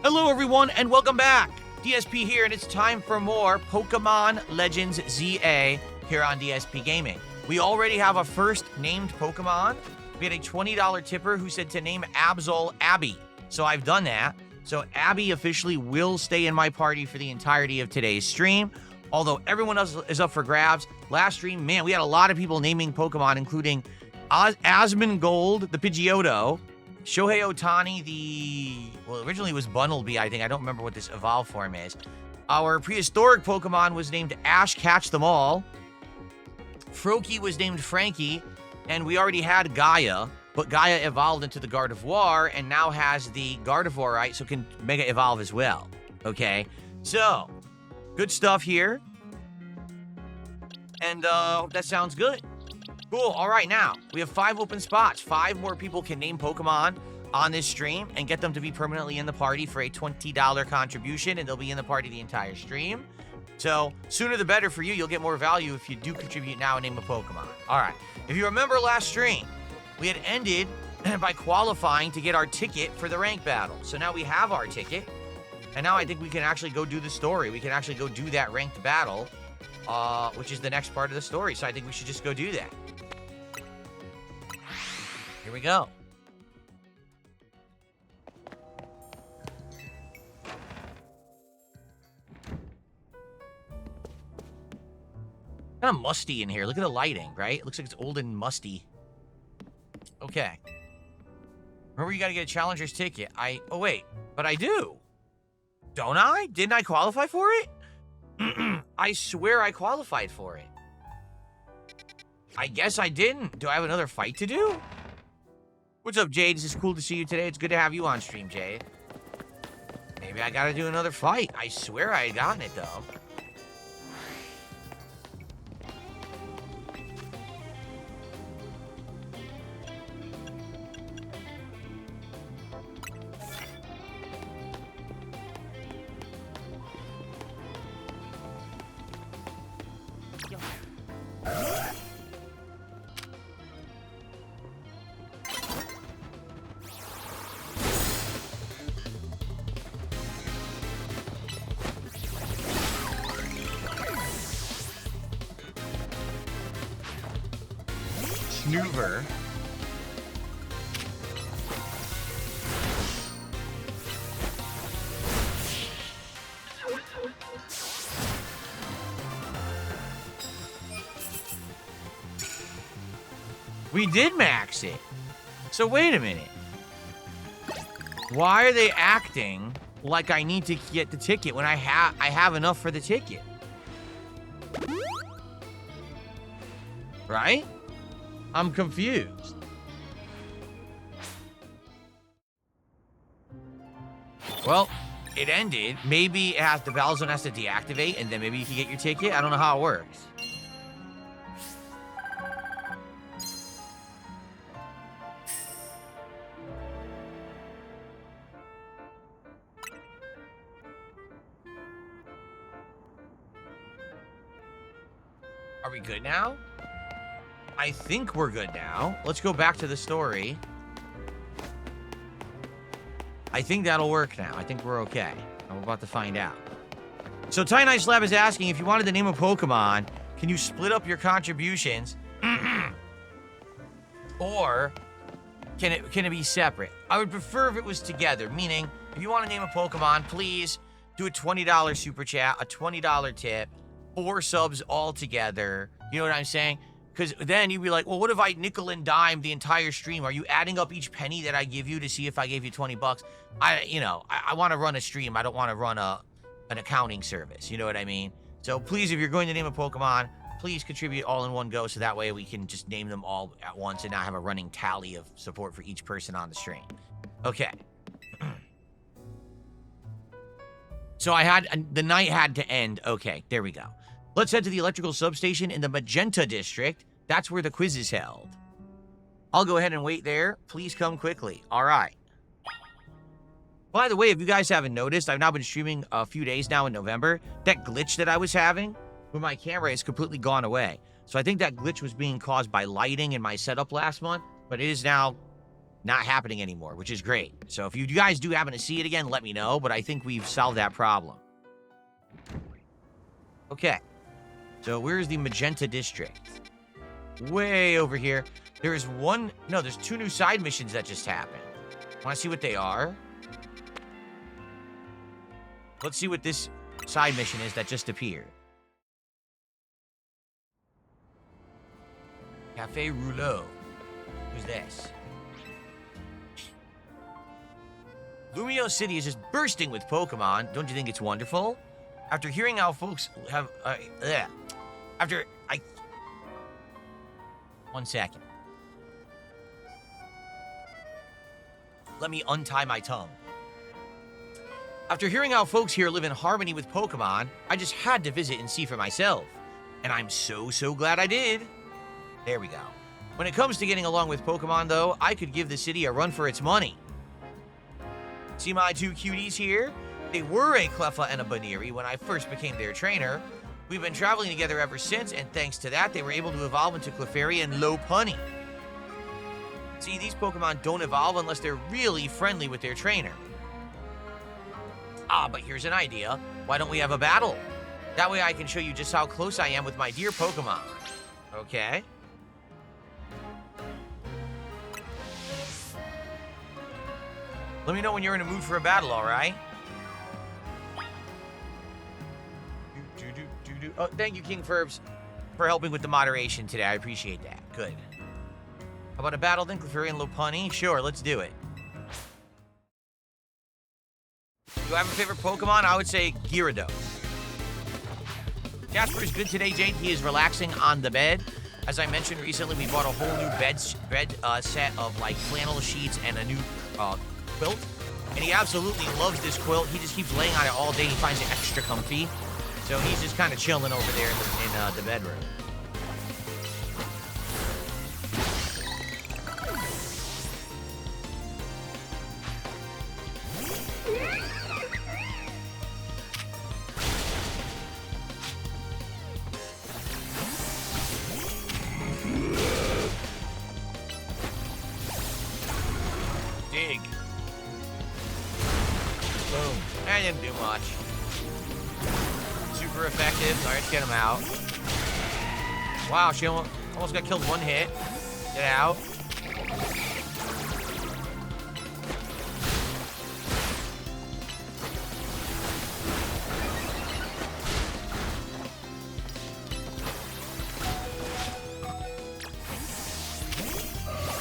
Hello everyone and welcome back. DSP here and it's time for more Pokemon Legends ZA here on DSP Gaming. We already have a first named Pokemon. We had a $20 tipper who said to name Absol Abby. So I've done that. So Abby officially will stay in my party for the entirety of today's stream. Although everyone else is up for grabs. Last stream, man, we had a lot of people naming Pokemon, including Asmongold, the Pidgeotto, Shohei Ohtani, originally it was Bunnelby, I think. I don't remember what this evolve form is. Our prehistoric Pokemon was named Ash Catch Them All. Froakie was named Frankie, and we already had Gaia, but Gaia evolved into the Gardevoir and now has the Gardevoir, right? So can Mega Evolve as well. Okay, so good stuff here. And that sounds good. Cool. All right, now we have 5 open spots. 5 more people can name Pokemon on this stream and get them to be permanently in the party for a $20 contribution, and they'll be in the party the entire stream. So sooner the better for you. You'll get more value if you do contribute now and name a Pokemon. All right. If you remember last stream, we had ended by qualifying to get our ticket for the rank battle. So now we have our ticket, and now I think we can actually go do the story. We can actually go do that ranked battle, which is the next part of the story. So I think we should just go do that. Here we go. Kind of musty in here. Look at the lighting, right? It looks like it's old and musty. Okay. Remember, you got to get a challenger's ticket. Oh, wait. But I do. Don't I? Didn't I qualify for it? I swear I qualified for it. I guess I didn't. Do I have another fight to do? What's up, Jade? This is cool to see you today. It's good to have you on stream, Jade. Maybe I gotta do another fight. I swear I had gotten it, though. Snoover. We did max it. So wait a minute. Why are they acting like I need to get the ticket when I have enough for the ticket? Right? I'm confused. Well, it ended. Maybe the battle zone has to deactivate, and then maybe you can get your ticket. I don't know how it works. Are we good now? I think we're good now. Let's go back to the story. I think that'll work now. I think we're okay. I'm about to find out. So Tiny Slab is asking, if you wanted to name a Pokemon, can you split up your contributions? Or can it be separate? I would prefer if it was together, meaning if you want to name a Pokemon, please do a $20 super chat, a $20 tip, 4 subs all together. You know what I'm saying? Because then you'd be like, well, what if I nickel and dime the entire stream? Are you adding up each penny that I give you to see if I gave you 20 bucks? I want to run a stream. I don't want to run an accounting service. You know what I mean? So please, if you're going to name a Pokemon, please contribute all in one go so that way we can just name them all at once and not have a running tally of support for each person on the stream. Okay. So the night had to end. Okay, there we go. Let's head to the electrical substation in the Magenta District. That's where the quiz is held. I'll go ahead and wait there. Please come quickly. All right. By the way, if you guys haven't noticed, I've now been streaming a few days now in November. That glitch that I was having with my camera has completely gone away. So I think that glitch was being caused by lighting in my setup last month, but it is now not happening anymore, which is great. So if you guys do happen to see it again, let me know, but I think we've solved that problem. Okay. So where's the Magenta District? Way over here. There's two new side missions that just happened. Want to see what they are? Let's see what this side mission is that just appeared. Cafe Rouleau. Who's this? Lumio City is just bursting with Pokemon. Don't you think it's wonderful? After hearing how folks have... One second. Let me untie my tongue. After hearing how folks here live in harmony with Pokemon, I just had to visit and see for myself. And I'm so glad I did. There we go. When it comes to getting along with Pokemon, though, I could give the city a run for its money. See my two cuties here? They were a Cleffa and a Baneri when I first became their trainer. We've been traveling together ever since, and thanks to that, they were able to evolve into Clefairy and Lopunny. See, these Pokemon don't evolve unless they're really friendly with their trainer. But here's an idea. Why don't we have a battle? That way I can show you just how close I am with my dear Pokemon. Okay? Let me know when you're in a mood for a battle, alright? Oh, thank you, King Ferbs, for helping with the moderation today. I appreciate that. Good. How about a battle then, Clefairy and Lopunny? Sure, let's do it. Do you have a favorite Pokemon? I would say Gyarados. Jasper is good today, Jade. He is relaxing on the bed. As I mentioned recently, we bought a whole new bed set of like flannel sheets and a new quilt. And he absolutely loves this quilt. He just keeps laying on it all day. He finds it extra comfy. So he's just kind of chilling over there in the bedroom. Dig. Boom. I didn't do much. Super effective. All right, let's get him out. Wow, she almost got killed one hit. Get out.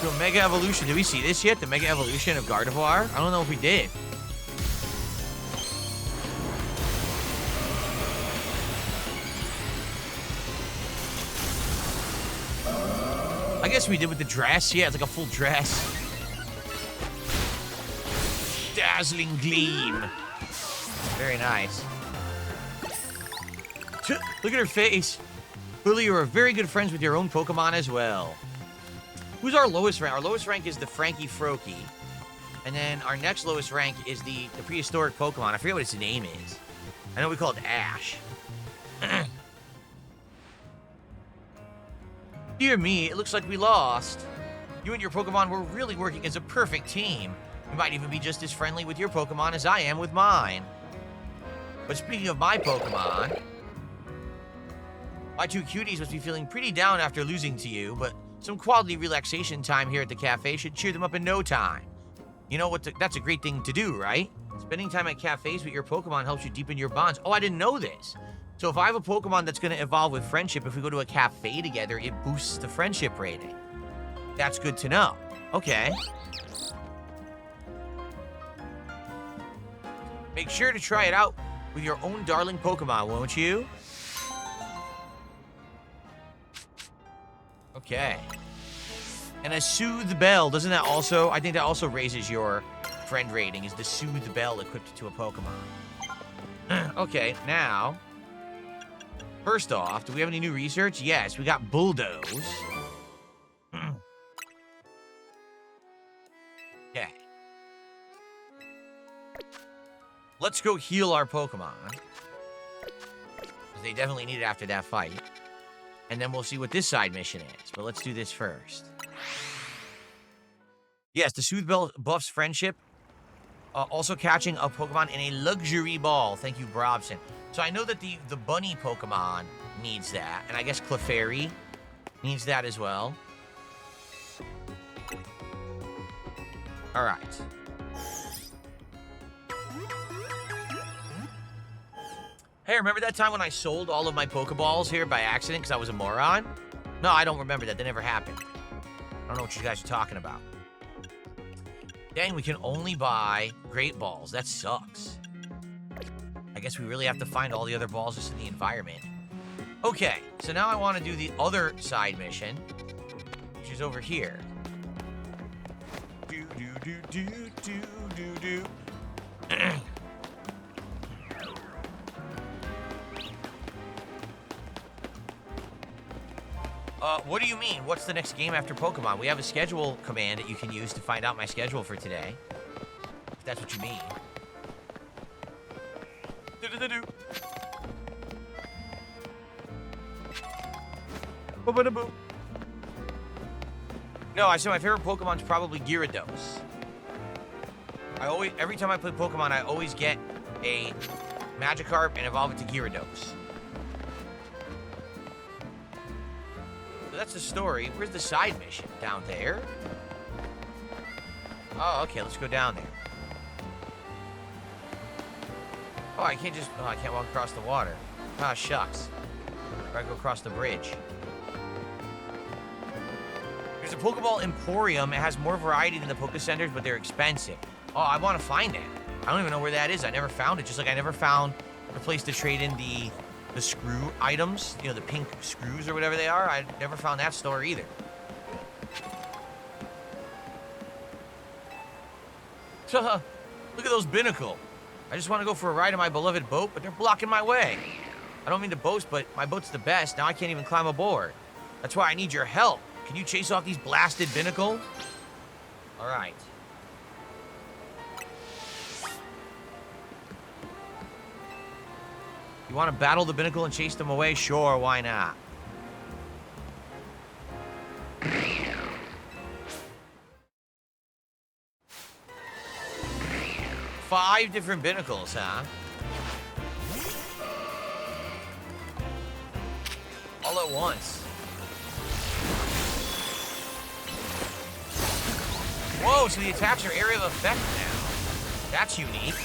So Mega Evolution. Did we see this yet? The Mega Evolution of Gardevoir? I don't know if we did. I guess we did with the dress. Yeah, it's like a full dress. Dazzling gleam. Very nice. Look at her face. Clearly, you are very good friends with your own Pokemon as well. Who's our lowest rank? Our lowest rank is the Frankie Froakie. And then our next lowest rank is the prehistoric Pokemon. I forget what its name is. I know we call it Ash. Dear me, it looks like we lost. You and your Pokemon were really working as a perfect team. You might even be just as friendly with your Pokemon as I am with mine. But speaking of my Pokemon, my two cuties must be feeling pretty down after losing to you, but some quality relaxation time here at the cafe should cheer them up in no time. You know what? That's a great thing to do, right? Spending time at cafes with your Pokemon helps you deepen your bonds. Oh, I didn't know this. So if I have a Pokemon that's going to evolve with friendship, if we go to a cafe together, it boosts the friendship rating. That's good to know. Okay. Make sure to try it out with your own darling Pokemon, won't you? Okay. And a Soothe Bell, doesn't that also... I think that also raises your friend rating, is the Soothe Bell equipped to a Pokemon. Okay, now... First off, do we have any new research? Yes, we got Bulldoze. Okay. Let's go heal our Pokemon. Because they definitely need it after that fight. And then we'll see what this side mission is. But let's do this first. Yes, the Soothe buffs friendship. Also catching a Pokemon in a luxury ball. Thank you, Brobson. So I know that the bunny Pokemon needs that. And I guess Clefairy needs that as well. All right. Hey, remember that time when I sold all of my Pokeballs here by accident because I was a moron? No, I don't remember that. That never happened. I don't know what you guys are talking about. Dang, we can only buy Great Balls. That sucks. I guess we really have to find all the other balls just in the environment. Okay, so now I want to do the other side mission, which is over here. Do. What do you mean? What's the next game after Pokemon? We have a schedule command that you can use to find out my schedule for today. If that's what you mean. No, I said my favorite Pokemon's probably Gyarados. Every time I play Pokemon, I always get a Magikarp and evolve it to Gyarados. That's the story. Where's the side mission? Down there? Oh, okay. Let's go down there. Oh, I can't walk across the water. Ah, shucks. Gotta go across the bridge. There's a Pokeball Emporium. It has more variety than the Poke Centers, but they're expensive. Oh, I want to find it. I don't even know where that is. I never found it. Just like I never found a place to trade in the screw items, you know, the pink screws or whatever they are. I never found that store either. Look at those Binnacle. I just want to go for a ride in my beloved boat, but they're blocking my way. I don't mean to boast, but my boat's the best. Now I can't even climb aboard. That's why I need your help. Can you chase off these blasted Binnacle? All right. You want to battle the Binnacle and chase them away? Sure, why not? Five different Binnacles, huh? All at once. Whoa, so the attacks are area of effect now. That's unique.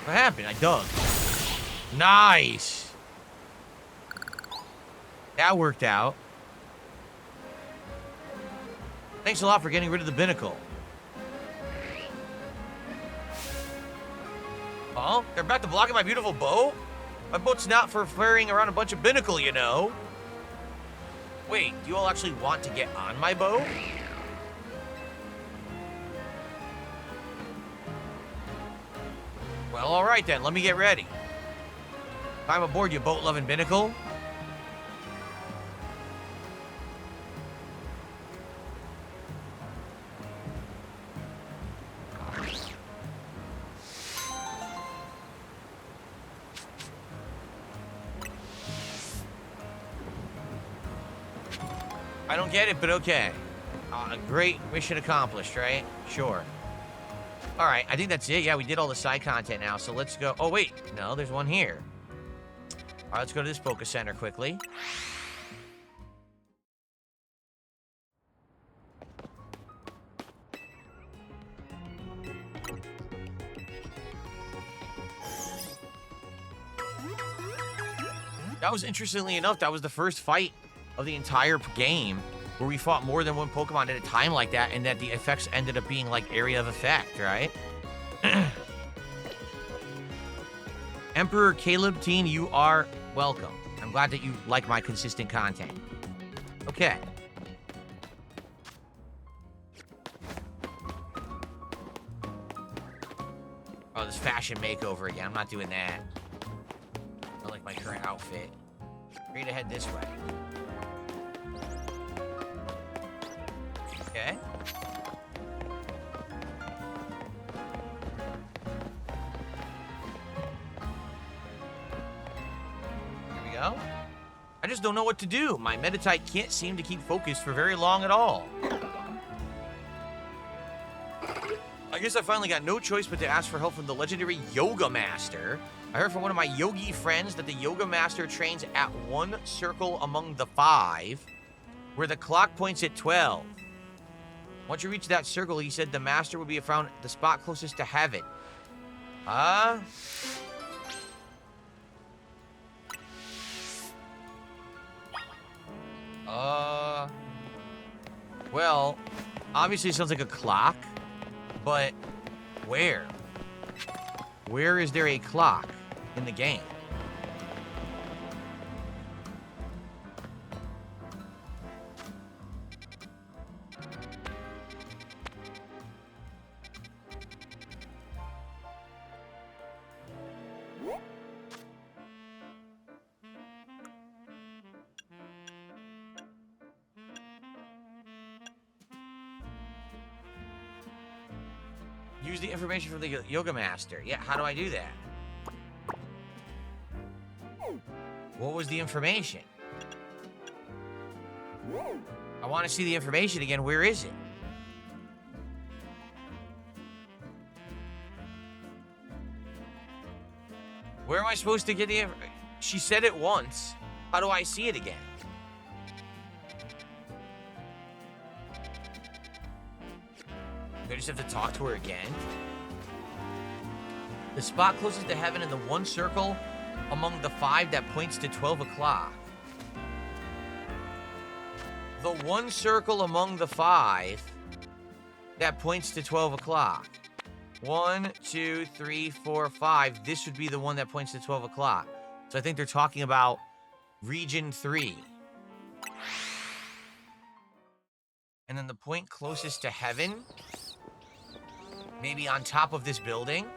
What happened? I dug. Nice. That worked out. Thanks a lot for getting rid of the Binnacle. Oh, they're back to blocking my beautiful boat? My boat's not for ferrying around a bunch of Binnacle, you know. Wait, do you all actually want to get on my boat? Well, all right then. Let me get ready. Climb aboard, you boat-loving Binnacle. I don't get it, but okay. Great mission accomplished, right? Sure. All right, I think that's it. Yeah, we did all the side content now, so let's go. Oh, wait. No, there's one here. All right, let's go to this Poke Center quickly. That was, interestingly enough, that was the first fight of the entire game where we fought more than one Pokemon at a time like that, and that the effects ended up being like area of effect, right? Emperor Caleb Teen, you are welcome. I'm glad that you like my consistent content. Okay. Oh, this fashion makeover again. I'm not doing that. I don't like my current outfit. Straight ahead this way. Okay. Here we go. I just don't know what to do. My Meditite can't seem to keep focused for very long at all. I guess I finally got no choice but to ask for help from the legendary Yoga Master. I heard from one of my yogi friends that the Yoga Master trains at one circle among the 5, where the clock points at 12. Once you reach that circle, he said the Master would be found the spot closest to heaven. Well, obviously it sounds like a clock, but where? Where is there a clock in the game? Use the information from the Yoga Master. Yeah, how do I do that? What was the information? I want to see the information again. Where is it? Where am I supposed to get the information? She said it once. How do I see it again? Do I just have to talk to her again? The spot closest to heaven in the one circle among the 5 that points to 12 o'clock. The one circle among the 5 that points to 12 o'clock. 1, 2, 3, 4, 5. This would be the one that points to 12 o'clock. So I think they're talking about region 3. And then the point closest to heaven, maybe on top of this building.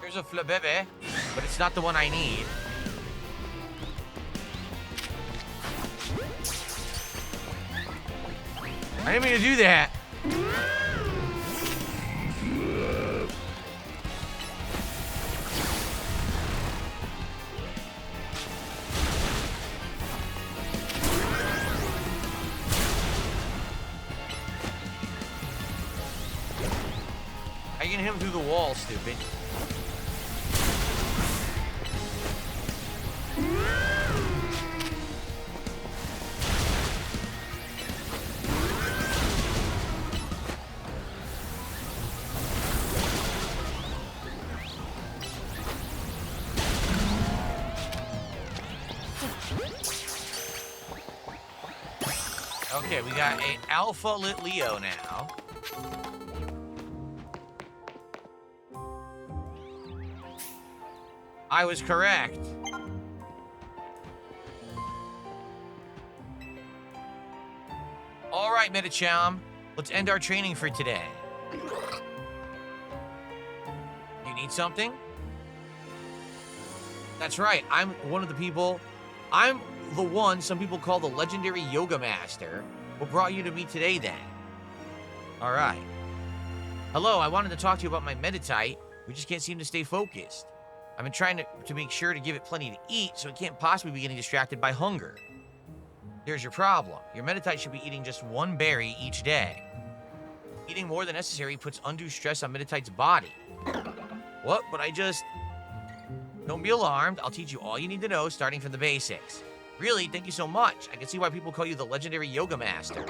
There's a flabebe, but it's not the one I need. I didn't mean to do that. How you gonna hit him through the wall, stupid? Okay, we got a Alpha Lit Leo now. I was correct. All right, Metacham, let's end our training for today. You need something? That's right, I'm one of the people. I'm the one some people call the legendary Yoga Master. What brought you to me today, then? All right. Hello, I wanted to talk to you about my Meditite. We just can't seem to stay focused. I've been trying to make sure to give it plenty to eat, so it can't possibly be getting distracted by hunger. Here's your problem. Your Meditite should be eating just one berry each day. Eating more than necessary puts undue stress on Meditite's body. What? But I just... Don't be alarmed. I'll teach you all you need to know, starting from the basics. Really, thank you so much. I can see why people call you the legendary Yoga Master.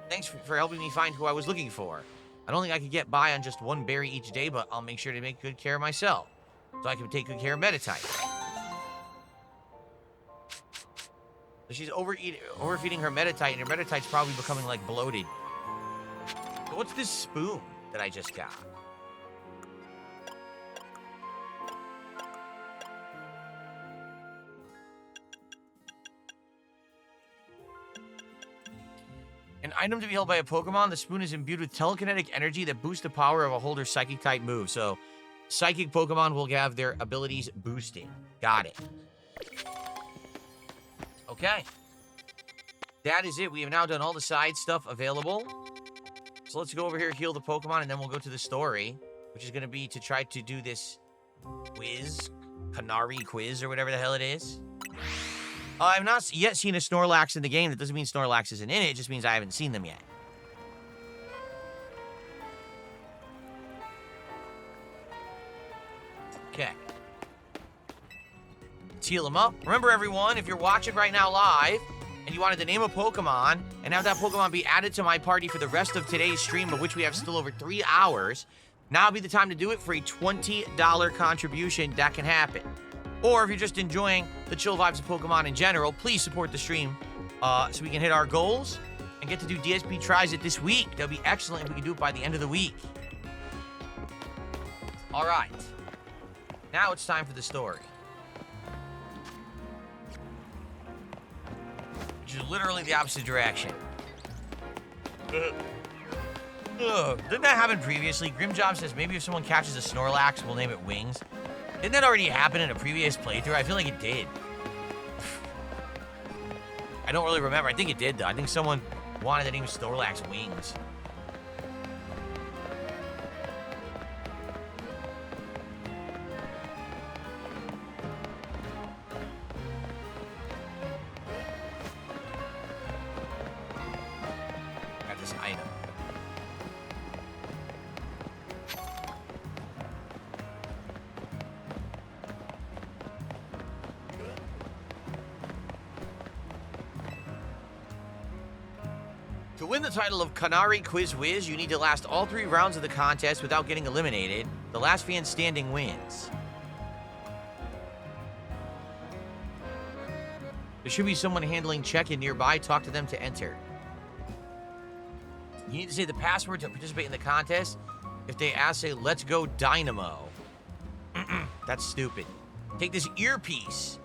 Thanks for helping me find who I was looking for. I don't think I could get by on just one berry each day, but I'll make sure to take good care of myself, so I can take good care of Meditite. So she's overfeeding her Metatite, and her Metatite's probably becoming, like, bloated. So what's this spoon that I just got? An item to be held by a Pokemon. The spoon is imbued with telekinetic energy that boosts the power of a holder's Psychic-type move. So, Psychic Pokemon will have their abilities boosted. Got it. Okay. That is it. We have now done all the side stuff available. So let's go over here, heal the Pokemon, and then we'll go to the story, which is going to be to try to do this quiz, Canari quiz, or whatever the hell it is. I've not yet seen a Snorlax in the game. That doesn't mean Snorlax isn't in it. It just means I haven't seen them yet. Okay. Let's heal them up. Remember, everyone, if you're watching right now live, and you wanted to name a Pokemon, and have that Pokemon be added to my party for the rest of today's stream, of which we have still over 3 hours, now would be the time to do it for a $20 contribution. That can happen. Or if you're just enjoying the chill vibes of Pokemon in general, please support the stream so we can hit our goals and get to do DSP Tries It this week. That would be excellent if we can do it by the end of the week. All right. Now it's time for the story. Which is literally the opposite direction. Didn't that happen previously? Grimjob says maybe if someone catches a Snorlax, we'll name it Wings. Didn't that already happen in a previous playthrough? I feel like it did. I don't really remember. I think it did, though. I think someone wanted to name Snorlax Wings. Got this item. To win the title of Canari Quiz Wiz, you need to last all 3 rounds of the contest without getting eliminated. The last fan standing wins. There should be someone handling check-in nearby. Talk to them to enter. You need to say the password to participate in the contest. If they ask, say, let's go Dynamo. That's stupid. Take this earpiece.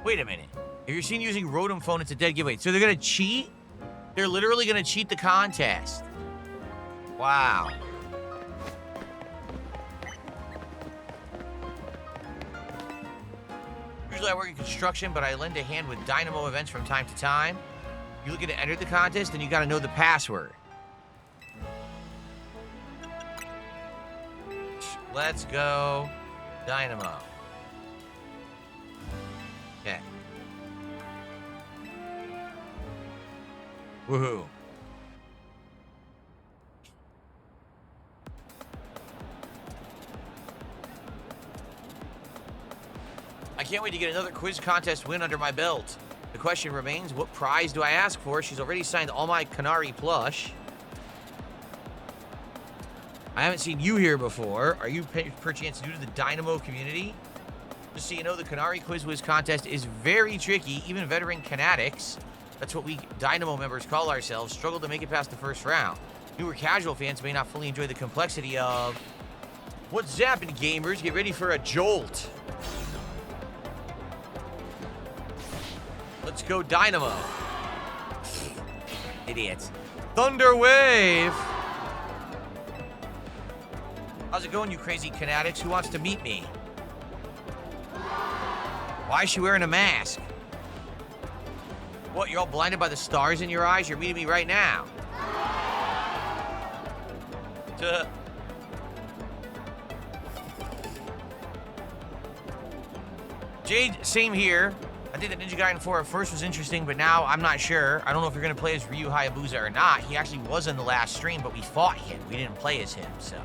Wait a minute. If you're seen using Rotom Phone, it's a dead giveaway. So they're going to cheat? They're literally going to cheat the contest. Wow. Usually I work in construction, but I lend a hand with Dynamo events from time to time. You're looking to enter the contest, and you got to know the password. Let's go Dynamo. Okay. Woohoo. I can't wait to get another quiz contest win under my belt. The question remains, what prize do I ask for? She's already signed all my Canari plush. I haven't seen you here before. Are you perchance new to the Dynamo community? Just so you know, the Canari Quiz Wiz contest is very tricky. Even veteran Canatics, that's what we Dynamo members call ourselves, struggle to make it past the first round. Newer casual fans may not fully enjoy the complexity of... What's zapping, gamers? Get ready for a jolt. Let's go Dynamo. Idiots. Thunder Wave. How's it going, you crazy Canatics? Who wants to meet me? Why is she wearing a mask? What, you're all blinded by the stars in your eyes? You're meeting me right now. Jade, same here. I think the Ninja Gaiden 4 at first was interesting, but now I'm not sure. I don't know if you're going to play as Ryu Hayabusa or not. He actually was in the last stream, but we fought him. We didn't play as him, so...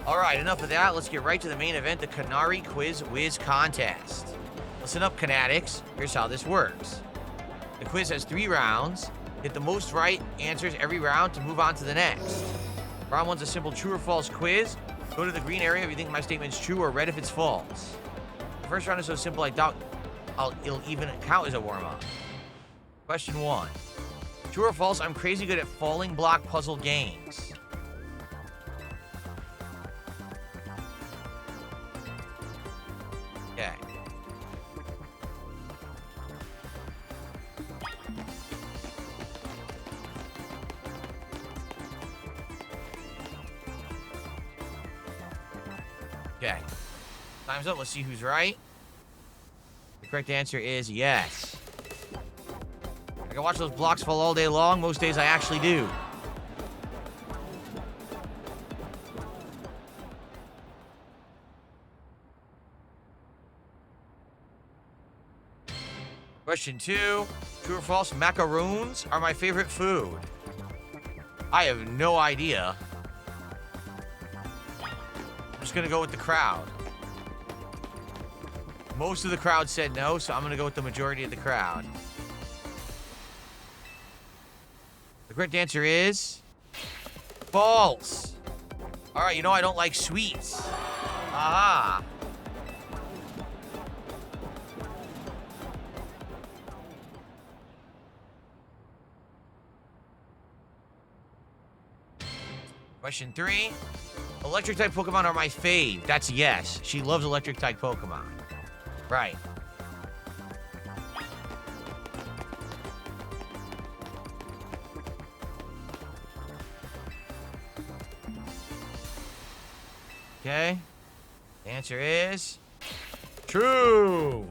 Alright, enough of that. Let's get right to the main event, the Canari Quiz Wiz contest. Listen up, Canatics. Here's how this works. The quiz has 3 rounds. Get the most right answers every round to move on to the next. Round 1's a simple true or false quiz. Go to the green area if you think my statement's true, or red if it's false. The first round is so simple I doubt it'll even count as a warm-up. Question 1. True or false, I'm crazy good at falling block puzzle games. Okay. Okay. Time's up. Let's see who's right. The correct answer is yes. I can watch those blocks fall all day long. Most days I actually do. Question 2. True or false, macaroons are my favorite food. I have no idea. I'm just gonna go with the crowd. Most of the crowd said no, so I'm gonna go with the majority of the crowd. The correct answer is false. All right, you know I don't like sweets. Aha. Question 3. Electric type Pokemon are my fave. That's yes. She loves electric type Pokemon. Right. Okay. The answer is true.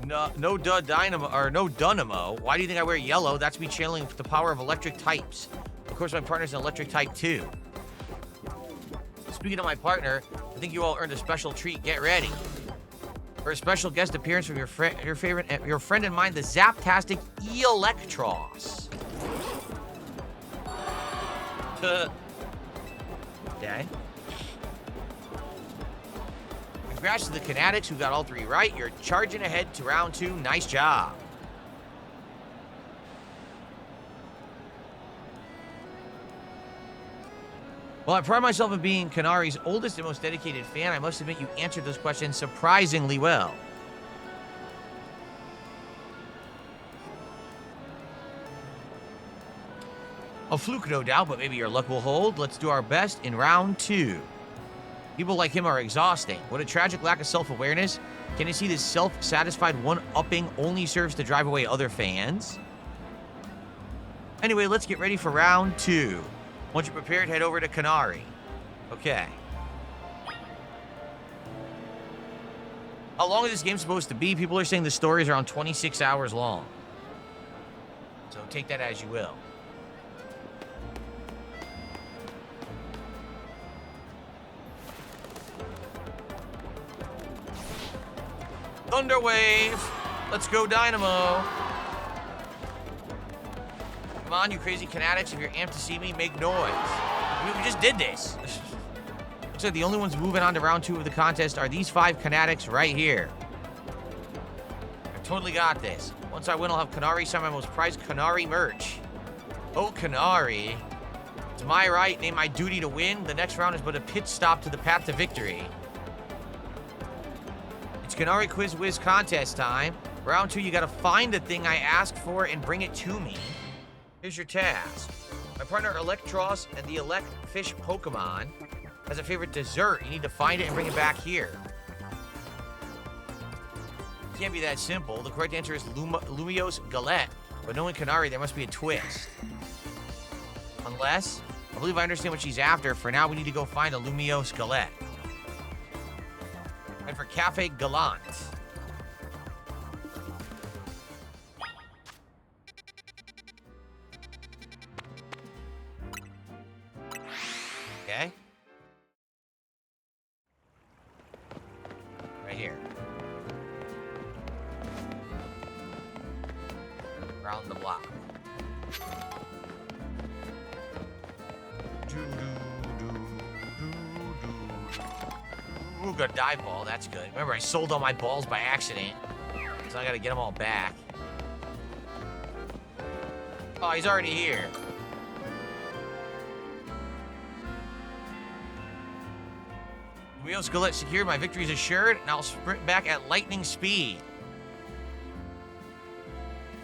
No Dynamo or no Dynamo. Why do you think I wear yellow? That's me channeling the power of electric types. Of course, my partner's an electric type too. Speaking of my partner, I think you all earned a special treat. Get ready for a special guest appearance from your friend and mine, the Zaptastic Electros. Okay. Congrats to the Canatics who got all 3 right. You're charging ahead to round 2. Nice job. Well, I pride myself on being Canari's oldest and most dedicated fan. I must admit you answered those questions surprisingly well. A fluke, no doubt, but maybe your luck will hold. Let's do our best in round 2. People like him are exhausting. What a tragic lack of self-awareness. Can you see this self-satisfied one-upping only serves to drive away other fans? Anyway, let's get ready for round 2. Once you're prepared, head over to Canari. Okay. How long is this game supposed to be? People are saying the story is around 26 hours long. So take that as you will. Thunder Wave. Let's go Dynamo. Come on, you crazy Canatics. If you're amped to see me, make noise. I mean, we just did this. Looks like the only ones moving on to round 2 of the contest are these 5 Canatics right here. I totally got this. Once I win, I'll have Canari sign my most prized Canari merch. Oh, Canari. It's my right, name my duty to win. The next round is but a pit stop to the path to victory. It's Canari Quiz Whiz contest time. Round 2, you gotta find the thing I asked for and bring it to me. Here's your task. My partner Electros and the Electfish Pokemon has a favorite dessert. You need to find it and bring it back here. It can't be that simple. The correct answer is Lumiose Galette. But knowing Canari, there must be a twist. Unless, I believe I understand what she's after. For now, we need to go find a Lumiose Galette. And for Cafe Gallant. Okay. Right here. Around the block. Ooh, got a dive ball. That's good. Remember, I sold all my balls by accident. So I gotta get them all back. Oh, he's already here. Lumio Skelet secured. My victory is assured, and I'll sprint back at lightning speed.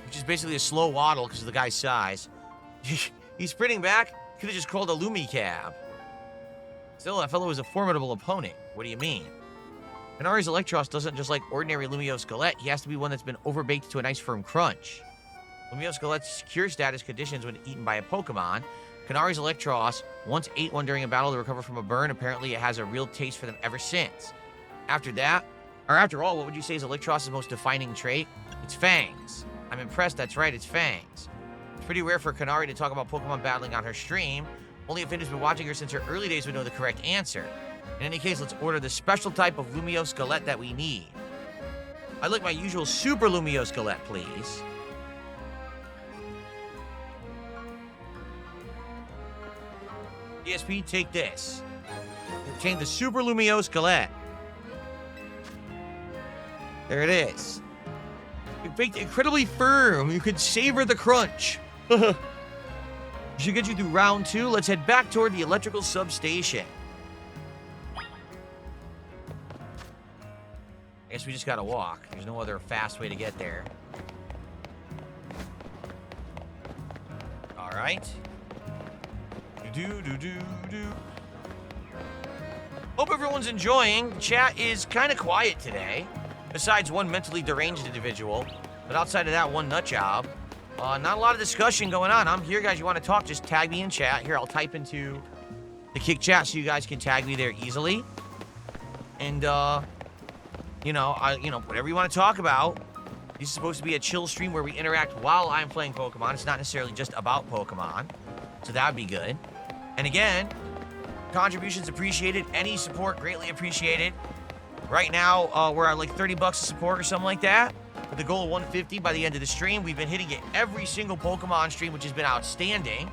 Which is basically a slow waddle because of the guy's size. He's sprinting back. Could have just called a Lumi cab. Still, that fellow was a formidable opponent. What do you mean? Canari's Electros doesn't just like ordinary Lumio Skelet. He has to be one that's been overbaked to a nice firm crunch. Lumio Skelet's secure status conditions when eaten by a Pokemon. Canari's Electros once ate one during a battle to recover from a burn. Apparently, it has a real taste for them ever since. After all, what would you say is Electros' most defining trait? It's fangs. I'm impressed, that's right, it's fangs. It's pretty rare for Canari to talk about Pokemon battling on her stream. Only a fan who's been watching her since her early days would know the correct answer. In any case, let's order the special type of Lumio Skelet that we need. I'd like my usual Super Lumio Skelet, please. DSP, take this. Obtain the Super Lumio Skelet. There it is. It's baked incredibly firm. You can savor the crunch. Should get you through round 2. Let's head back toward the electrical substation. I guess we just gotta walk. There's no other fast way to get there. All right. Hope everyone's enjoying. Chat is kind of quiet today. Besides one mentally deranged individual. But outside of that, one nut job. Not a lot of discussion going on. I'm here, guys. You want to talk, just tag me in chat. Here, I'll type into the Kick chat so you guys can tag me there easily. And, whatever you want to talk about. This is supposed to be a chill stream where we interact while I'm playing Pokemon. It's not necessarily just about Pokemon. So that would be good. And again, contributions appreciated. Any support greatly appreciated. Right now, we're at like $30 of support or something like that. With the goal of 150 by the end of the stream. We've been hitting it every single Pokemon stream, which has been outstanding.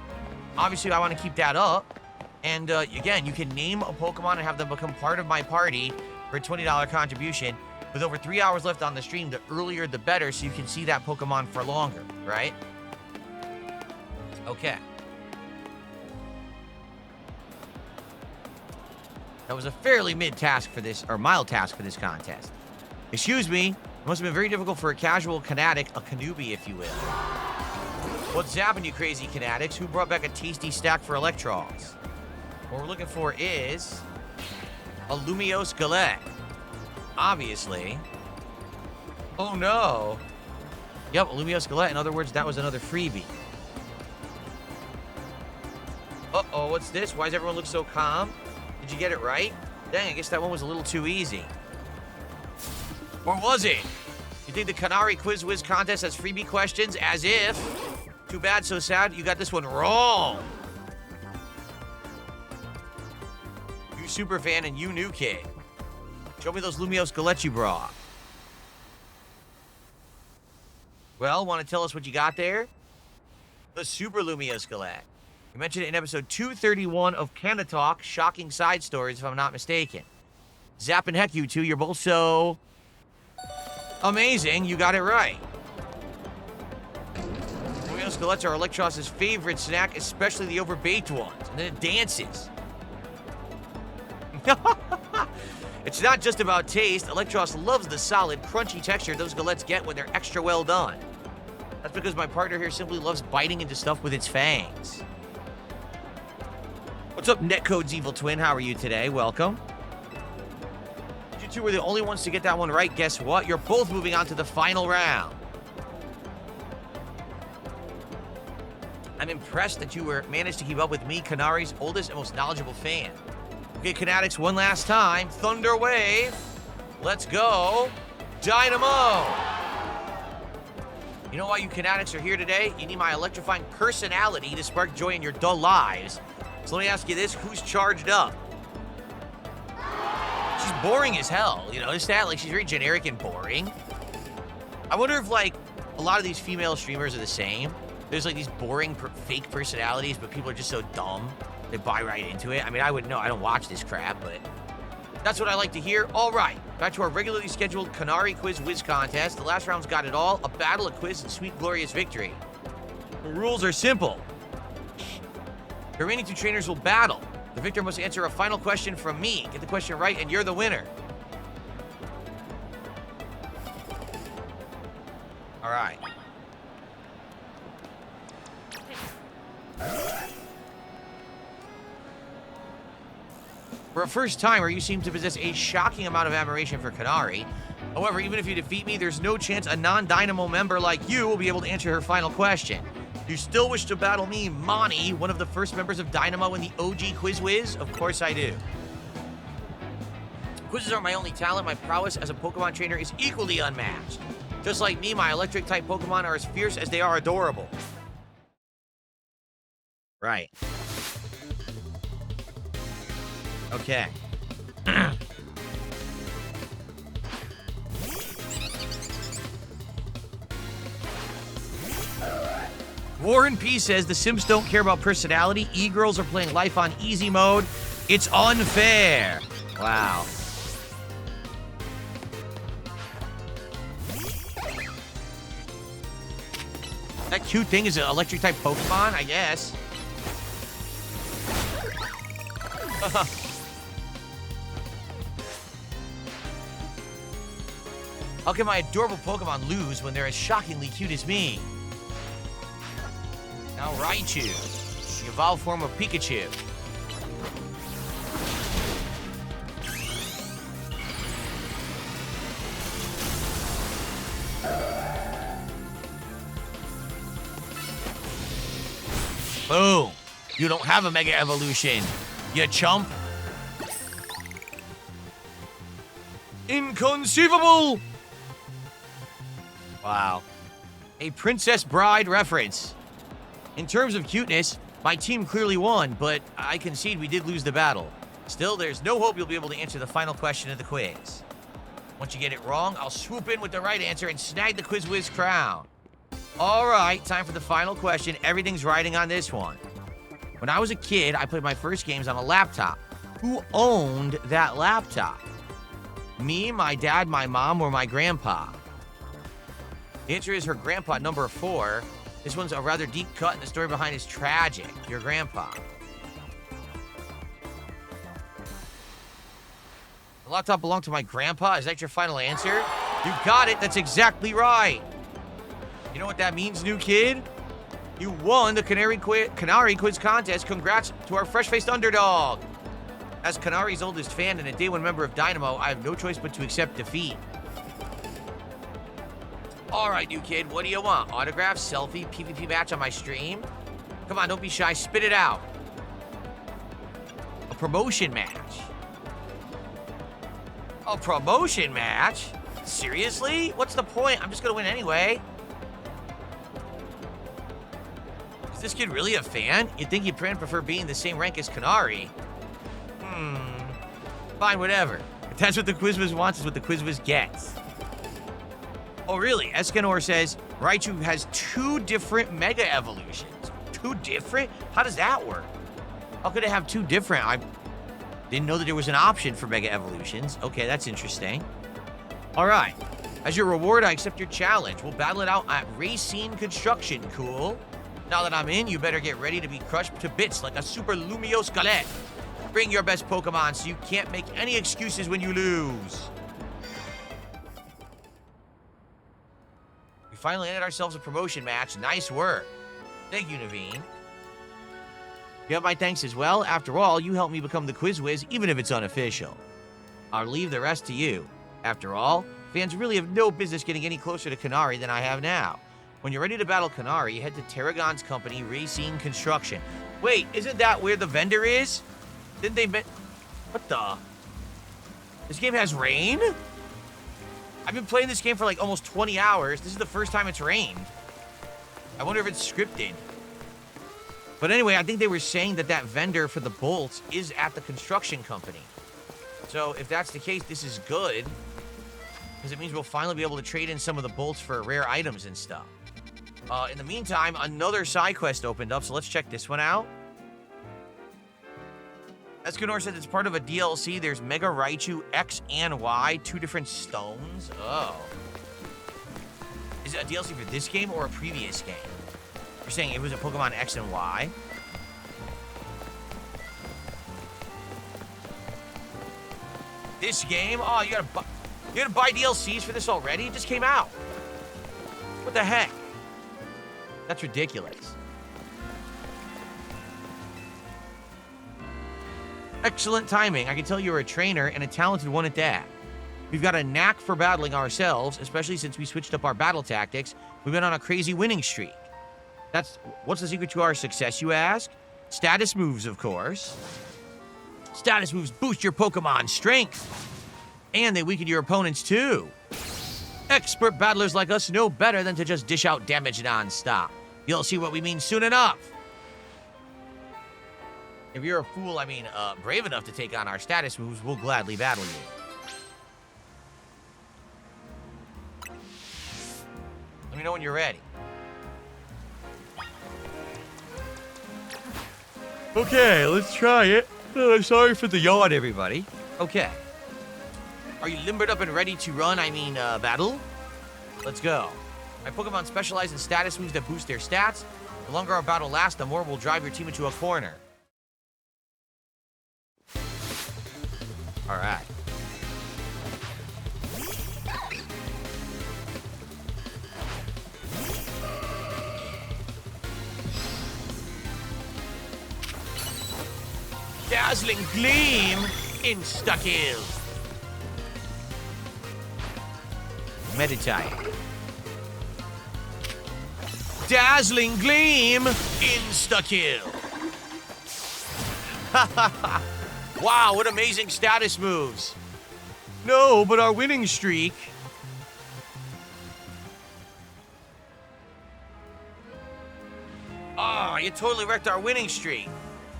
Obviously, I want to keep that up. And again, you can name a Pokemon and have them become part of my party for a $20 contribution. With over 3 hours left on the stream, the earlier the better, so you can see that Pokemon for longer, right? Okay. That was a fairly mild task for this contest. Excuse me, it must have been very difficult for a casual Canatic, a Canubi, if you will. What's happened, you crazy Canatics? Who brought back a tasty stack for Electros? What we're looking for is a Lumio Skelet. Obviously. Oh no. Yep, a Lumio Skelet. In other words, that was another freebie. Uh-oh, what's this? Why does everyone look so calm? Did you get it right? Dang, I guess that one was a little too easy. Or was it? You think the Canari Quiz Whiz contest has freebie questions? As if. Too bad, so sad. You got this one wrong. You super fan and you new kid. Show me those Lumio Skelets you brought. Well, want to tell us what you got there? The Super Lumio Skelet. You mentioned it in episode 231 of Canada Talk, Shocking Side Stories, if I'm not mistaken. Zap and heck, you two, you're both so amazing, you got it right. Lumio Skelets are Electros' favorite snack, especially the overbaked ones. And then it dances. It's not just about taste. Electros loves the solid, crunchy texture those Skelets get when they're extra well done. That's because my partner here simply loves biting into stuff with its fangs. What's up, Netcode's evil twin? How are you today? Welcome. You two were the only ones to get that one right. Guess what? You're both moving on to the final round. I'm impressed that you managed to keep up with me, Canari's oldest and most knowledgeable fan. Okay, Canatics, one last time. Thunder Wave. Let's go. Dynamo. You know why you Canatics are here today? You need my electrifying personality to spark joy in your dull lives. So let me ask you this, who's charged up? She's boring as hell, you know, just that, like, she's very generic and boring. I wonder if, like, a lot of these female streamers are the same. There's, like, these boring fake personalities, but people are just so dumb, they buy right into it. I mean, I wouldn't know, I don't watch this crap, but that's what I like to hear. All right, back to our regularly scheduled Canari Quiz Whiz contest. The last round's got it all, a battle, a quiz, and sweet, glorious victory. The rules are simple. The remaining two trainers will battle. The victor must answer a final question from me. Get the question right, and you're the winner. All right. For a first timer, you seem to possess a shocking amount of admiration for Canari. However, even if you defeat me, there's no chance a non-Dynamo member like you will be able to answer her final question. You still wish to battle me, Monty, one of the first members of Dynamo in the OG Quiz Wiz? Of course I do. Quizzes aren't my only talent. My prowess as a Pokemon trainer is equally unmatched. Just like me, my electric-type Pokemon are as fierce as they are adorable. Right. Okay. Warren P says the Sims don't care about personality. E-girls are playing life on easy mode. It's unfair. Wow. That cute thing is an electric type Pokemon, I guess. How can my adorable Pokemon lose when they're as shockingly cute as me? Now Raichu, the evolved form of Pikachu. Boom! You don't have a Mega Evolution, you chump. Inconceivable! Wow. A Princess Bride reference. In terms of cuteness, my team clearly won, but I concede we did lose the battle. Still, there's no hope you'll be able to answer the final question of the quiz. Once you get it wrong, I'll swoop in with the right answer and snag the Quiz Wiz crown. All right, time for the final question. Everything's riding on this one. When I was a kid, I played my first games on a laptop. Who owned that laptop? Me, my dad, my mom, or my grandpa? The answer is her grandpa, number 4. This one's a rather deep cut, and the story behind is tragic. Your grandpa. The laptop belonged to my grandpa? Is that your final answer? You got it. That's exactly right. You know what that means, new kid? You won the Canari Quiz Contest. Congrats to our fresh-faced underdog. As Canari's oldest fan and a day one member of Dynamo, I have no choice but to accept defeat. All right, new kid, what do you want? Autograph, selfie, PvP match on my stream? Come on, don't be shy, spit it out. A promotion match. A promotion match? Seriously? What's the point? I'm just gonna win anyway. Is this kid really a fan? You'd think he'd prefer being the same rank as Canari. Fine, whatever. If that's what the Quiz Wiz wants, is what the Quiz Wiz gets. Oh, really? Escanor says Raichu has 2 different Mega Evolutions. 2 different? How does that work? How could it have 2 different? I didn't know that there was an option for Mega Evolutions. Okay, that's interesting. All right. As your reward, I accept your challenge. We'll battle it out at Racine Construction. Cool. Now that I'm in, you better get ready to be crushed to bits like a Super Lumio Skelet. Bring your best Pokemon so you can't make any excuses when you lose. We finally ended ourselves a promotion match. Nice work. Thank you, Naveen. You have my thanks as well. After all, you helped me become the Quiz Wiz, even if it's unofficial. I'll leave the rest to you. After all, fans really have no business getting any closer to Canari than I have now. When you're ready to battle Canari, head to Tarragon's company, Racine Construction. Wait, isn't that where the vendor is? Didn't they what the? This game has rain? I've been playing this game for like almost 20 hours. This is the first time it's rained. I wonder if it's scripted. But anyway, I think they were saying that that vendor for the bolts is at the construction company. So if that's the case, this is good. Because it means we'll finally be able to trade in some of the bolts for rare items and stuff. In the meantime, another side quest opened up, so let's check this one out. Escanor says it's part of a DLC. There's Mega Raichu X and Y, 2 different stones. Oh. Is it a DLC for this game or a previous game? You're saying it was a Pokemon X and Y? This game? Oh, you gotta buy DLCs for this already? It just came out. What the heck? That's ridiculous. Excellent timing. I can tell you're a trainer and a talented one at that. We've got a knack for battling ourselves, especially since we switched up our battle tactics. We've been on a crazy winning streak. What's the secret to our success, you ask? Status moves, of course. Status moves boost your Pokemon's strength. And they weaken your opponents, too. Expert battlers like us know better than to just dish out damage non-stop. You'll see what we mean soon enough. If you're a fool, brave enough to take on our status moves, we'll gladly battle you. Let me know when you're ready. Okay, let's try it. Sorry for the yawn, everybody. Okay. Are you limbered up and ready to run, battle? Let's go. My Pokemon specialize in status moves that boost their stats. The longer our battle lasts, the more we'll drive your team into a corner. All right. Dazzling Gleam, insta-kill. Meditate. Dazzling Gleam, insta-kill. Wow, what amazing status moves. No, but our winning streak. Oh, you totally wrecked our winning streak.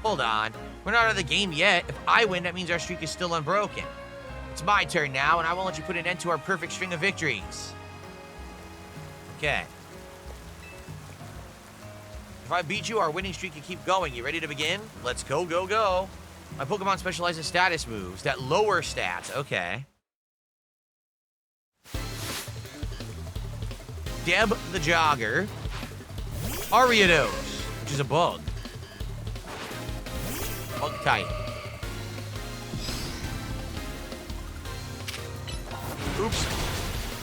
Hold on. We're not out of the game yet. If I win, that means our streak is still unbroken. It's my turn now, and I won't let you put an end to our perfect string of victories. Okay. If I beat you, our winning streak can keep going. You ready to begin? Let's go, go, go. My Pokemon specialize in status moves that lower stats. Okay. Deb the Jogger. Ariados, which is a bug. Bug type. Oops.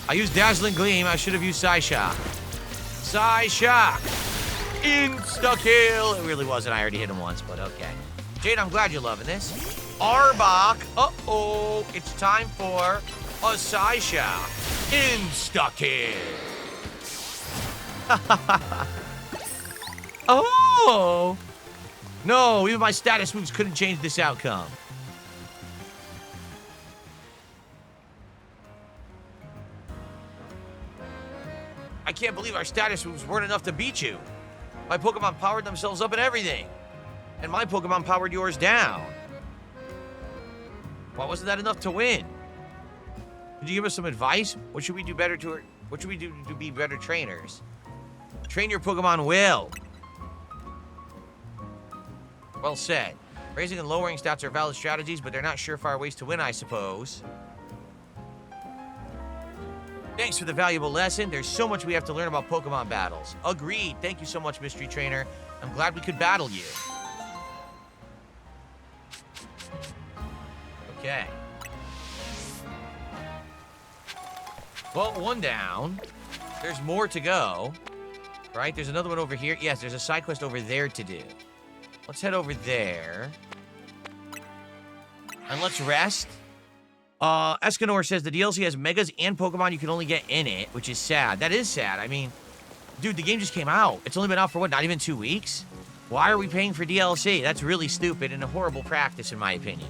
I used Dazzling Gleam. I should have used Psyshock. Psyshock. Insta-kill. It really wasn't. I already hit him once, but okay. Jade, I'm glad you're loving this. Arbok. Uh-oh. It's time for a Psyshock. Insta-kill. Oh. No, even my status moves couldn't change this outcome. I can't believe our status moves weren't enough to beat you. My Pokemon powered themselves up and everything. And my Pokemon powered yours down. Why wasn't that enough to win? Could you give us some advice? What should we do to be better trainers? Train your Pokemon well. Well said. Raising and lowering stats are valid strategies, but they're not surefire ways to win, I suppose. Thanks for the valuable lesson. There's so much we have to learn about Pokemon battles. Agreed. Thank you so much, Mystery Trainer. I'm glad we could battle you. Okay. Well, one down. There's more to go. Right? There's another one over here. Yes, there's a side quest over there to do. Let's head over there. And let's rest. Escanor says the DLC has Megas and Pokemon you can only get in it, which is sad. That is sad. I mean, dude, the game just came out. It's only been out for, what, not even 2 weeks? Why are we paying for DLC? That's really stupid and a horrible practice, in my opinion.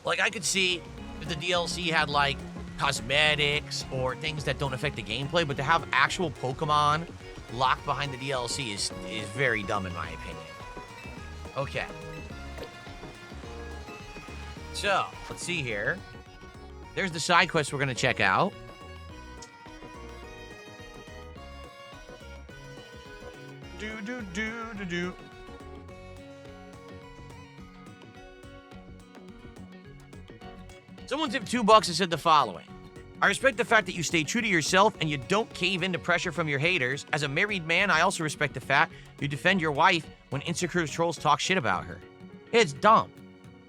Like, I could see if the DLC had, like, cosmetics or things that don't affect the gameplay, but to have actual Pokemon locked behind the DLC is very dumb, in my opinion. Okay. So, let's see here. There's the side quest we're going to check out. Do. Someone tipped $2 and said the following. I respect the fact that you stay true to yourself and you don't cave into pressure from your haters. As a married man, I also respect the fact you defend your wife when insecure trolls talk shit about her. It's dumb.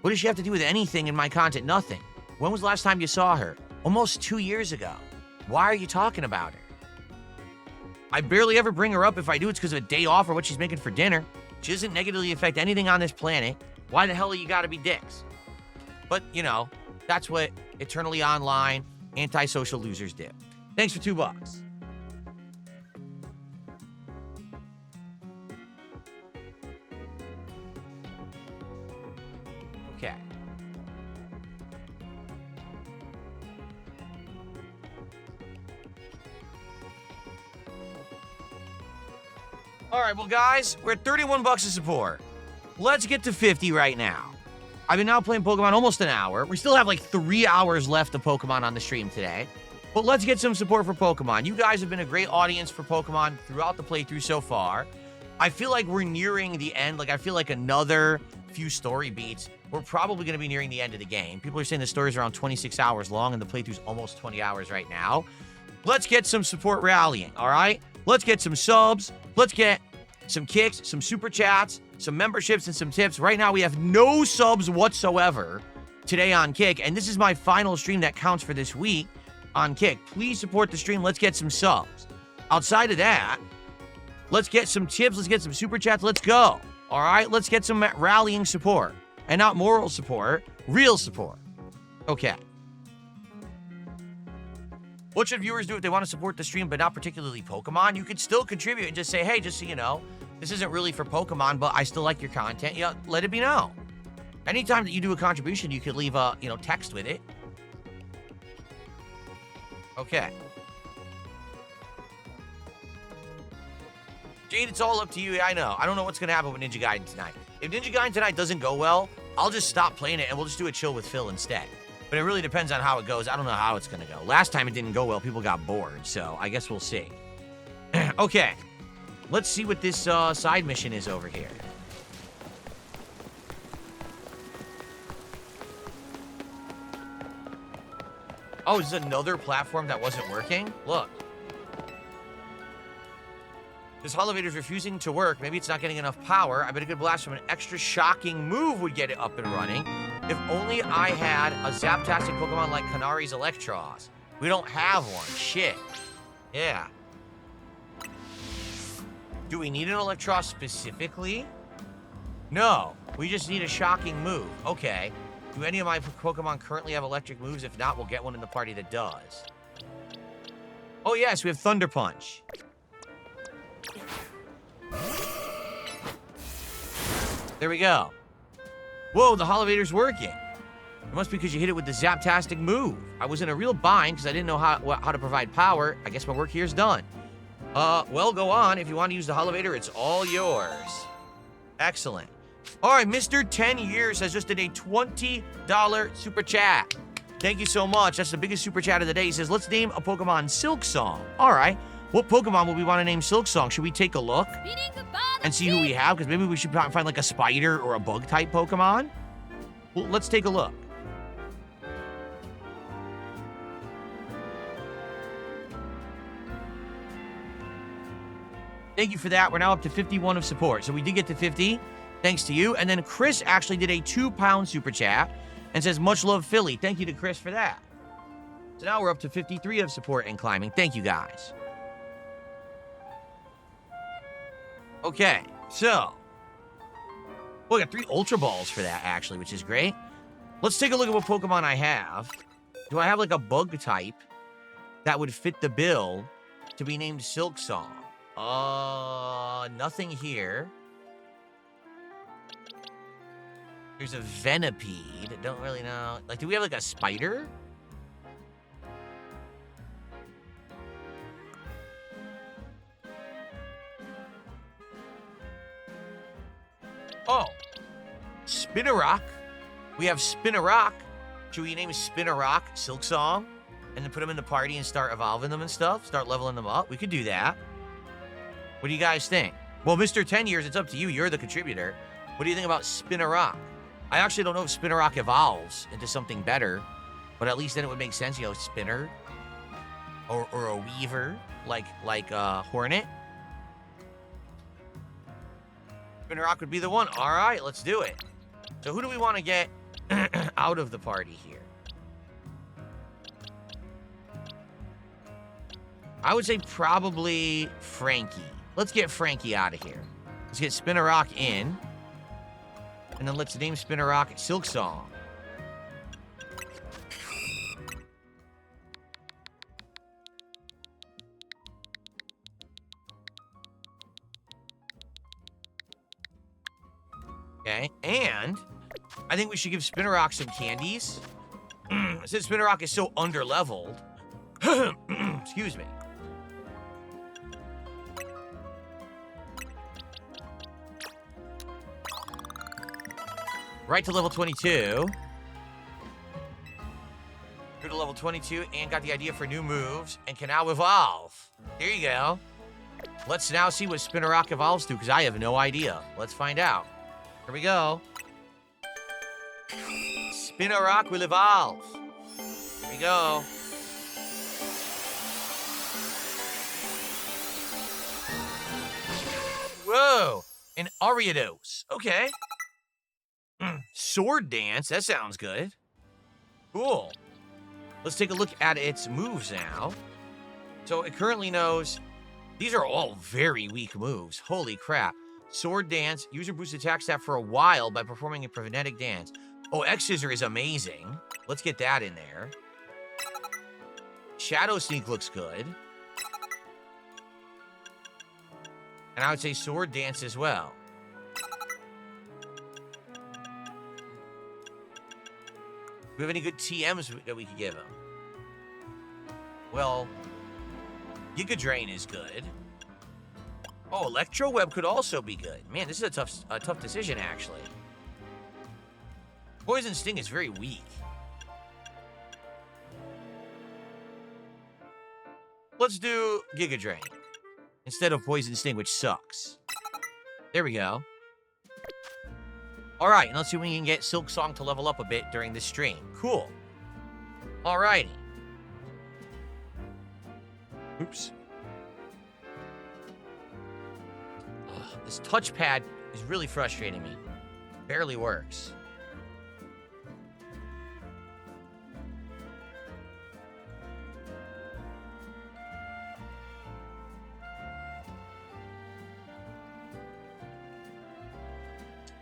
What does she have to do with anything in my content? Nothing. When was the last time you saw her? Almost 2 years ago. Why are you talking about her? I barely ever bring her up. If I do, it's because of a day off or what she's making for dinner. She doesn't negatively affect anything on this planet. Why the hell are you gotta be dicks? But, you know, that's what eternally online antisocial losers do. Thanks for $2. Okay. All right, well, guys, we're at 31 bucks of support. Let's get to 50 right now. I've been now playing Pokemon almost an hour. We still have like 3 hours left of Pokemon on the stream today. But let's get some support for Pokemon. You guys have been a great audience for Pokemon throughout the playthrough so far. I feel like we're nearing the end. Like, I feel like another few story beats, we're probably going to be nearing the end of the game. People are saying the story's around 26 hours long and the playthrough's almost 20 hours right now. Let's get some support rallying, all right? Let's get some subs. Let's get some kicks, some super chats, some memberships, and some tips. Right now, we have no subs whatsoever today on Kick, and this is my final stream that counts for this week on Kick. Please support the stream. Let's get some subs. Outside of that, let's get some tips. Let's get some super chats. Let's go. All right? Let's get some rallying support. And not moral support, real support. Okay. What should viewers do if they want to support the stream, but not particularly Pokemon? You could still contribute and just say, hey, just so you know, this isn't really for Pokemon, but I still like your content. Yeah, let it be known. Anytime that you do a contribution, you could leave a, text with it. Okay. Jade, it's all up to you. Yeah, I know. I don't know what's going to happen with Ninja Gaiden tonight. If Ninja Gaiden tonight doesn't go well, I'll just stop playing it and we'll just do a chill with Phil instead. But it really depends on how it goes. I don't know how it's going to go. Last time it didn't go well. People got bored. So I guess we'll see. Okay. Let's see what this side mission is over here. Oh, is this another platform that wasn't working? Look. This elevator's refusing to work. Maybe it's not getting enough power. I bet a good blast from an extra shocking move would get it up and running. If only I had a Zaptastic Pokemon like Canari's Electros. We don't have one. Shit. Yeah. Do we need an Electros specifically? No. We just need a shocking move. Okay. Do any of my Pokemon currently have electric moves? If not, we'll get one in the party that does. Oh, yes. We have Thunder Punch. There we go. Whoa, the Holovator's working. It must be because you hit it with the Zaptastic move. I was in a real bind because I didn't know how to provide power. I guess my work here is done. Well, go on. If you want to use the Holovator, it's all yours. Excellent. All right, Mr. 10 Years has just did a $20 super chat. Thank you so much. That's the biggest super chat of the day. He says, let's name a Pokemon Silk Song. All right. What Pokemon would we want to name Silk Song? Should we take a look and see who we have? Because maybe we should find like a spider or a bug type Pokemon. Well, let's take a look. Thank you for that. We're now up to 51 of support. So we did get to 50. Thanks to you. And then Chris actually did a £2 super chat and says, much love, Philly. Thank you to Chris for that. So now we're up to 53 of support and climbing. Thank you, guys. Okay, so we got 3 Ultra Balls for that, actually, which is great. Let's take a look at what Pokemon I have. Do I have, like, a bug type that would fit the bill to be named Silk Song? Nothing here. There's a Venipede. I don't really know. Like, do we have, like, a spider? Oh, Spinarak. We have Spinarak. Should we name Spinarak Silk Song? And then put them in the party and start evolving them and stuff? Start leveling them up? We could do that. What do you guys think? Well, Mr. 10 Years, it's up to you. You're the contributor. What do you think about Spinarak? I actually don't know if Spinarak evolves into something better, but at least then it would make sense, Spinner. or a weaver, like Hornet. Spinarak would be the one. All right, let's do it. So who do we want to get out of the party here? I would say probably Frankie. Let's get Frankie out of here. Let's get Spinarak in. And then let's name Spinarak Silk Song. Okay, and I think we should give Spinarak some candies. Since Spinarak is so underleveled. Excuse me. Right to level 22. Grew to level 22 and got the idea for new moves and can now evolve. There you go. Let's now see what Spinarak evolves to, because I have no idea. Let's find out. Here we go. Spinarak will evolve. Here we go. Whoa! An Ariados. Okay. Sword Dance. That sounds good. Cool. Let's take a look at its moves now. So it currently knows... These are all very weak moves. Holy crap. Sword Dance. User boosts attack stat for a while by performing a frenetic dance. Oh, X-Scissor is amazing. Let's get that in there. Shadow Sneak looks good. And I would say Sword Dance as well. Do we have any good TMs that we could give him? Well, Giga Drain is good. Oh, Electro Web could also be good. Man, this is a tough decision, actually. Poison Sting is very weak. Let's do Giga Drain instead of Poison Sting, which sucks. There we go. All right, and let's see if we can get Silk Song to level up a bit during this stream. Cool. All righty. Oops. Ugh, this touchpad is really frustrating me. Barely works.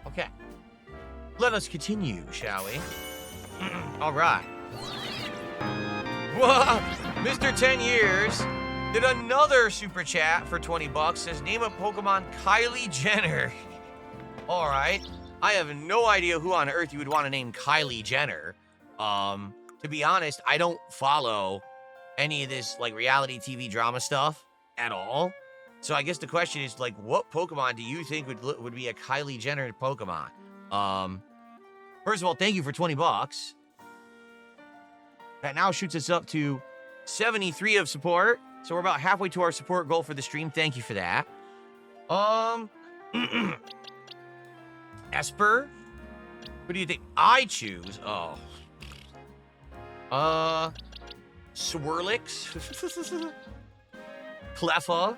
Okay. Let us continue, shall we? All right. Whoa! Mr. 10 Years did another super chat for 20 bucks. Says, name a Pokemon Kylie Jenner. All right. I have no idea who on earth you would want to name Kylie Jenner. To be honest, I don't follow any of this, like, reality TV drama stuff at all. So I guess the question is, like, what Pokemon do you think would be a Kylie Jenner Pokemon? First of all, thank you for 20 bucks. That now shoots us up to 73 of support. So we're about halfway to our support goal for the stream. Thank you for that. Esper? What do you think? I choose. Oh. Swirlix? Cleffa?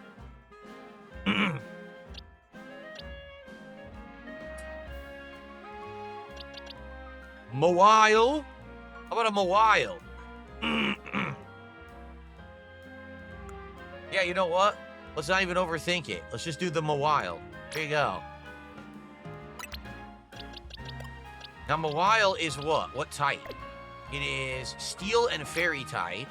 Mawile? How about a Mawile? Yeah, you know what? Let's not even overthink it. Let's just do the Mawile. There you go. Now, Mawile is what? What type? It is Steel and Fairy type.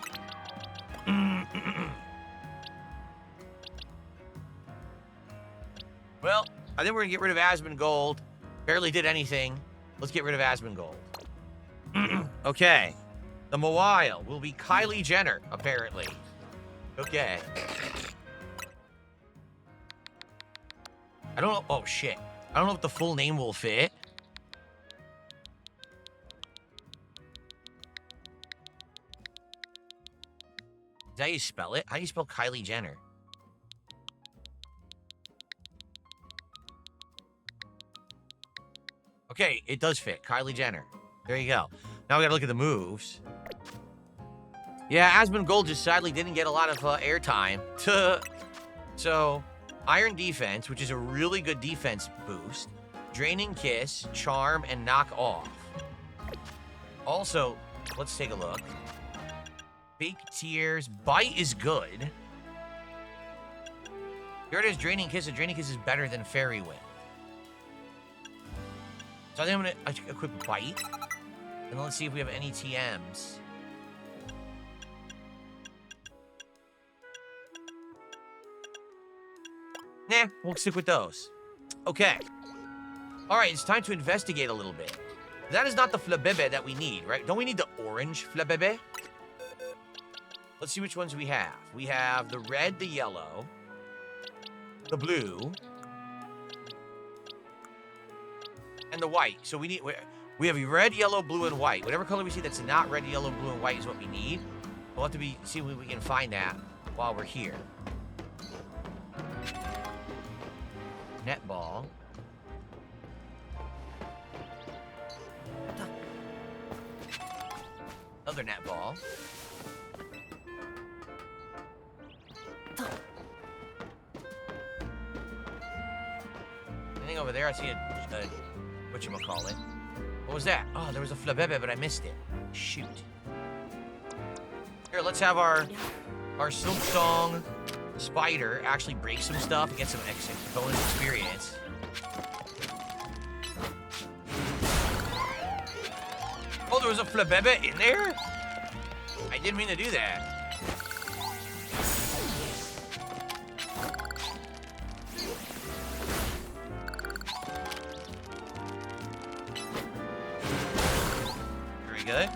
Well, I think we're going to get rid of Asmongold. Barely did anything. Let's get rid of Asmongold. Okay. The Mawile will be Kylie Jenner, apparently. Okay. I don't know. Oh, shit. I don't know if the full name will fit. Is that how you spell it? How do you spell Kylie Jenner? Okay, it does fit. Kylie Jenner. There you go. Now we gotta look at the moves. Yeah, Aspen Gold just sadly didn't get a lot of airtime. So, Iron Defense, which is a really good defense boost. Draining Kiss, Charm, and Knock Off. Also, let's take a look. Fake Tears. Bite is good. Here it is, Draining Kiss. And Draining Kiss is better than Fairy Wind. So I think I'm going to equip Bite. And let's see if we have any TMs. Nah, we'll stick with those. Okay. All right, it's time to investigate a little bit. That is not the Flabébé that we need, right? Don't we need the orange Flabébé? Let's see which ones we have. We have the red, the yellow, the blue, and the white. So we have red, yellow, blue, and white. Whatever color we see that's not red, yellow, blue, and white is what we need. We'll have to see if we can find that while we're here. Netball. Another netball. Anything over there? I see a whatchamacallit. What was that? Oh, there was a Flabébé, but I missed it. Shoot. Here, let's have our Silk Song Spider actually break some stuff and get some bonus experience. Oh, there was a Flabébé in there? I didn't mean to do that. Very good.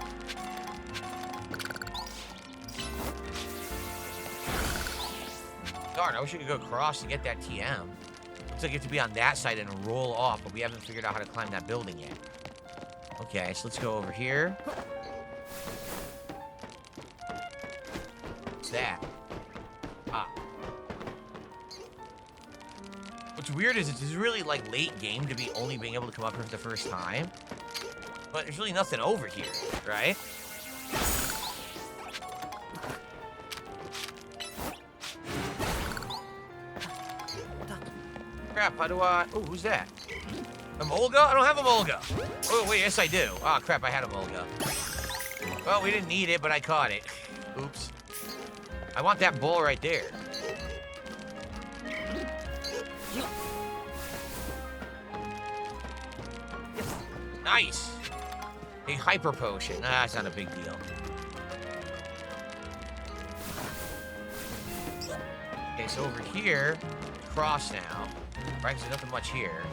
Darn, I wish I could go across to get that TM. Looks like you have to be on that side and roll off, but we haven't figured out how to climb that building yet. Okay, so let's go over here. What's that? Ah. What's weird is it's really like late game to be only being able to come up here for the first time. But there's really nothing over here, right? Crap, how do I... Oh, who's that? A Molga? I don't have a Molga. Oh, wait, yes I do. Oh, crap, I had a Molga. Well, we didn't need it, but I caught it. Oops. I want that ball right there. Nice. A hyper potion. Ah, it's not a big deal. Okay, so over here, cross now. Right, 'cause there's nothing much here.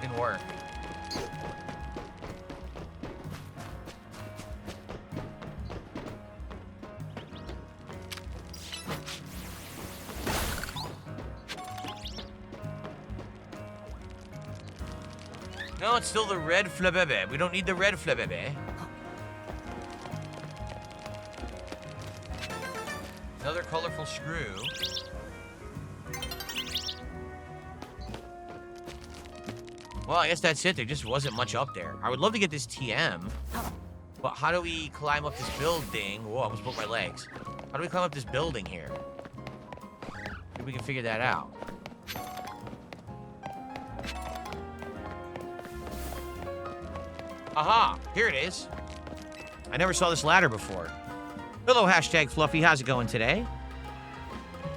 Didn't work. No, it's still the red Flabébé. We don't need the red Flabébé. Another colorful screw. Well, I guess that's it. There just wasn't much up there. I would love to get this TM. But how do we climb up this building? Whoa, I almost broke my legs. How do we climb up this building here? Maybe we can figure that out. Aha! Here it is. I never saw this ladder before. Hello, hashtag Fluffy. How's it going today?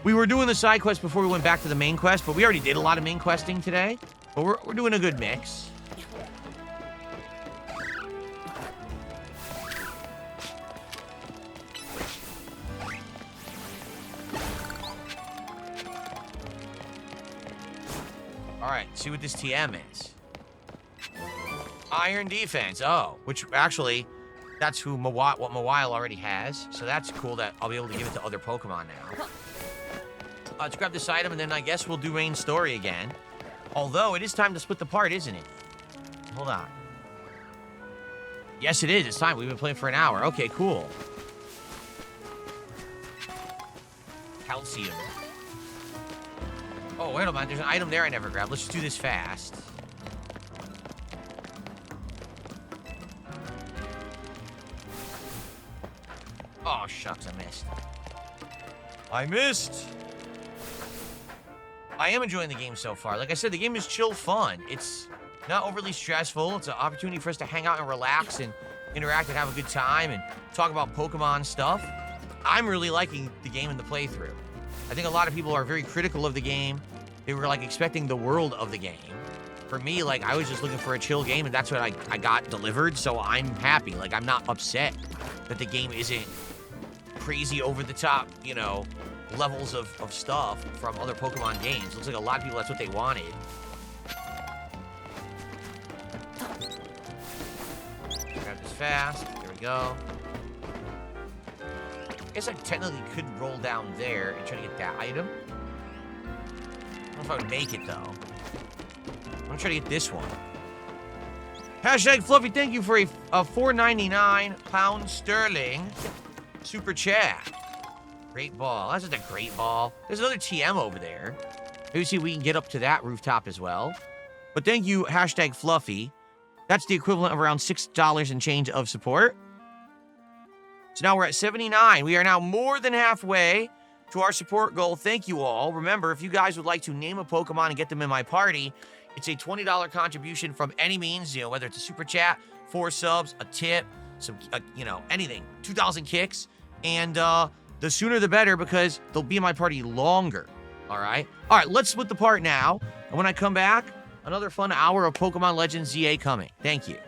We were doing the side quest before we went back to the main quest, but we already did a lot of main questing today. But we're doing a good mix. Alright, see what this TM is. Iron Defense. Oh, which actually, that's what Mawile already has. So that's cool that I'll be able to give it to other Pokemon now. Let's grab this item, and then I guess we'll do Rain's story again. Although, it is time to split the part, isn't it? Hold on. Yes, it is. It's time. We've been playing for an hour. Okay, cool. Calcium. Oh, wait a minute. There's an item there I never grabbed. Let's just do this fast. shucks, I missed. I am enjoying the game so far. Like I said, the game is chill fun. It's not overly stressful. It's an opportunity for us to hang out and relax and interact and have a good time and talk about Pokemon stuff. I'm really liking the game and the playthrough. I think a lot of people are very critical of the game. They were like expecting the world of the game. For me, like I was just looking for a chill game and that's what I got delivered. So I'm happy. Like I'm not upset that the game isn't crazy over the top, you know, levels of stuff from other Pokemon games. Looks like a lot of people, that's what they wanted. Grab this fast. There we go. I guess I technically could roll down there and try to get that item. I don't know if I would make it, though. I'm gonna try to get this one. Hashtag Fluffy, thank you for a £4.99 sterling super chat. Great ball. That's just a great ball. There's another TM over there. Maybe see if we can get up to that rooftop as well. But thank you, hashtag Fluffy. That's the equivalent of around $6 and change of support. So now we're at 79. We are now more than halfway to our support goal. Thank you all. Remember, if you guys would like to name a Pokemon and get them in my party, it's a $20 contribution from any means, you know, whether it's a super chat, 4 subs, a tip, some, you know, anything, 2,000 kicks, and the sooner the better because they'll be in my party longer. All right, let's split the part now, and when I come back, another fun hour of Pokemon Legends ZA coming. Thank you.